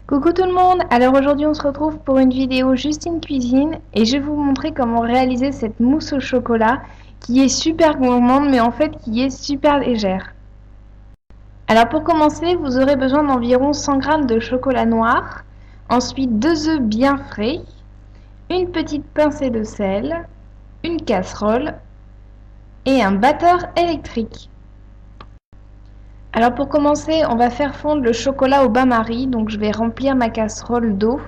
Coucou tout le monde! Alors aujourd'hui on se retrouve pour une vidéo Justine Cuisine et je vais vous montrer comment réaliser cette mousse au chocolat qui est super gourmande mais en fait qui est super légère. Alors pour commencer vous aurez besoin d'environ 100 g de chocolat noir, ensuite 2 œufs bien frais, une petite pincée de sel, une casserole et un batteur électrique. Alors pour commencer, on va faire fondre le chocolat au bain-marie. Donc je vais remplir ma casserole d'eau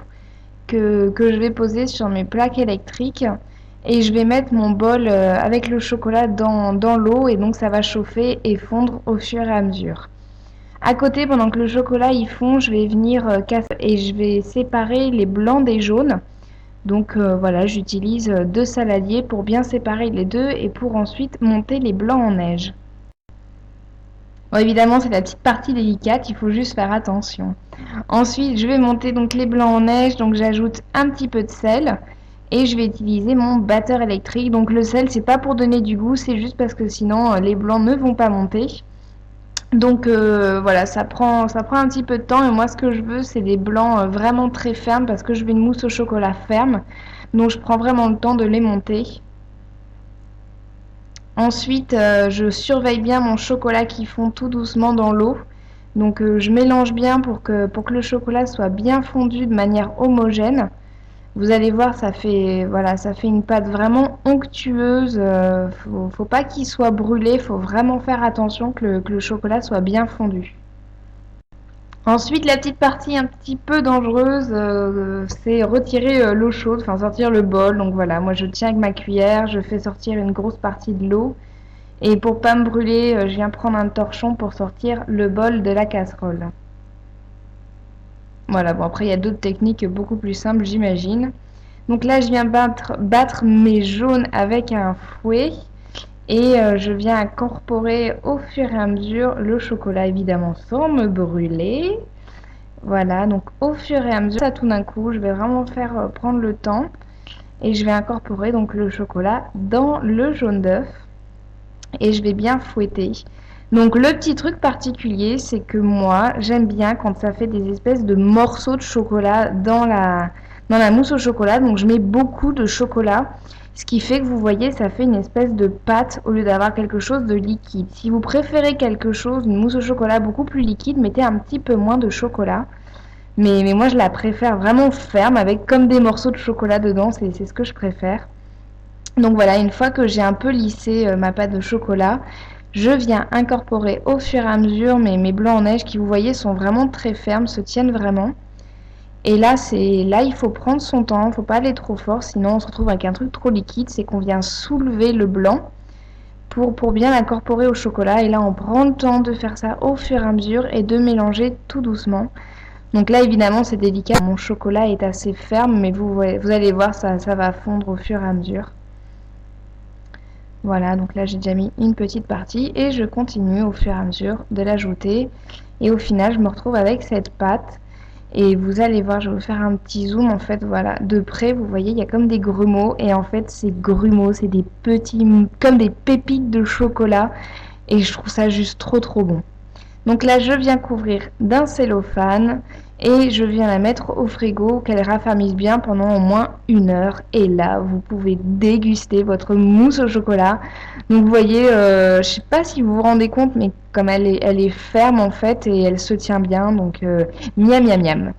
que je vais poser sur mes plaques électriques. Et je vais mettre mon bol avec le chocolat dans l'eau et donc ça va chauffer et fondre au fur et à mesure. À côté, pendant que le chocolat y fond, je vais venir casser et je vais séparer les blancs des jaunes. Donc voilà, j'utilise 2 saladiers pour bien séparer les deux et pour ensuite monter les blancs en neige. Bon, évidemment, c'est la petite partie délicate, il faut juste faire attention. Ensuite, je vais monter donc les blancs en neige, donc j'ajoute un petit peu de sel et je vais utiliser mon batteur électrique. Donc le sel, c'est pas pour donner du goût, c'est juste parce que sinon les blancs ne vont pas monter. Donc voilà, ça prend un petit peu de temps et moi ce que je veux, c'est des blancs vraiment très fermes parce que je veux une mousse au chocolat ferme. Donc je prends vraiment le temps de les monter. Ensuite, je surveille bien mon chocolat qui fond tout doucement dans l'eau. Donc je mélange bien pour que le chocolat soit bien fondu de manière homogène. Vous allez voir, voilà, ça fait une pâte vraiment onctueuse. Faut pas qu'il soit brûlé, faut vraiment faire attention que le chocolat soit bien fondu. Ensuite, la petite partie un petit peu dangereuse, c'est retirer l'eau chaude, enfin sortir le bol. Donc voilà, moi je tiens avec ma cuillère, je fais sortir une grosse partie de l'eau. Et pour pas me brûler, je viens prendre un torchon pour sortir le bol de la casserole. Voilà, bon après il y a d'autres techniques beaucoup plus simples j'imagine. Donc là je viens battre mes jaunes avec un fouet et je viens incorporer au fur et à mesure le chocolat évidemment sans me brûler. Voilà, donc au fur et à mesure, ça tout d'un coup, je vais vraiment faire prendre le temps et je vais incorporer donc le chocolat dans le jaune d'œuf. Et je vais bien fouetter. Donc le petit truc particulier, c'est que moi, j'aime bien quand ça fait des espèces de morceaux de chocolat dans la mousse au chocolat. Donc je mets beaucoup de chocolat, ce qui fait que vous voyez, ça fait une espèce de pâte au lieu d'avoir quelque chose de liquide. Si vous préférez quelque chose, une mousse au chocolat beaucoup plus liquide, mettez un petit peu moins de chocolat. Mais moi, je la préfère vraiment ferme, avec comme des morceaux de chocolat dedans, c'est ce que je préfère. Donc voilà, une fois que j'ai un peu lissé ma pâte de chocolat, je viens incorporer au fur et à mesure mes blancs en neige qui, vous voyez, sont vraiment très fermes, se tiennent vraiment. Et là, il faut prendre son temps, il ne faut pas aller trop fort, sinon on se retrouve avec un truc trop liquide, c'est qu'on vient soulever le blanc pour bien l'incorporer au chocolat. Et là, on prend le temps de faire ça au fur et à mesure et de mélanger tout doucement. Donc là, évidemment, c'est délicat. Mon chocolat est assez ferme, mais vous allez voir, ça va fondre au fur et à mesure. Voilà, donc là j'ai déjà mis une petite partie et je continue au fur et à mesure de l'ajouter. Et au final, je me retrouve avec cette pâte. Et vous allez voir, je vais vous faire un petit zoom en fait, voilà. De près, vous voyez, il y a comme des grumeaux. Et en fait, ces grumeaux, c'est des petits, comme des pépites de chocolat. Et je trouve ça juste trop trop bon. Donc là, je viens couvrir d'un cellophane et je viens la mettre au frigo, qu'elle raffermisse bien pendant au moins 1 heure. Et là, vous pouvez déguster votre mousse au chocolat. Donc vous voyez, je ne sais pas si vous vous rendez compte, mais comme elle est ferme en fait et elle se tient bien, donc miam miam miam.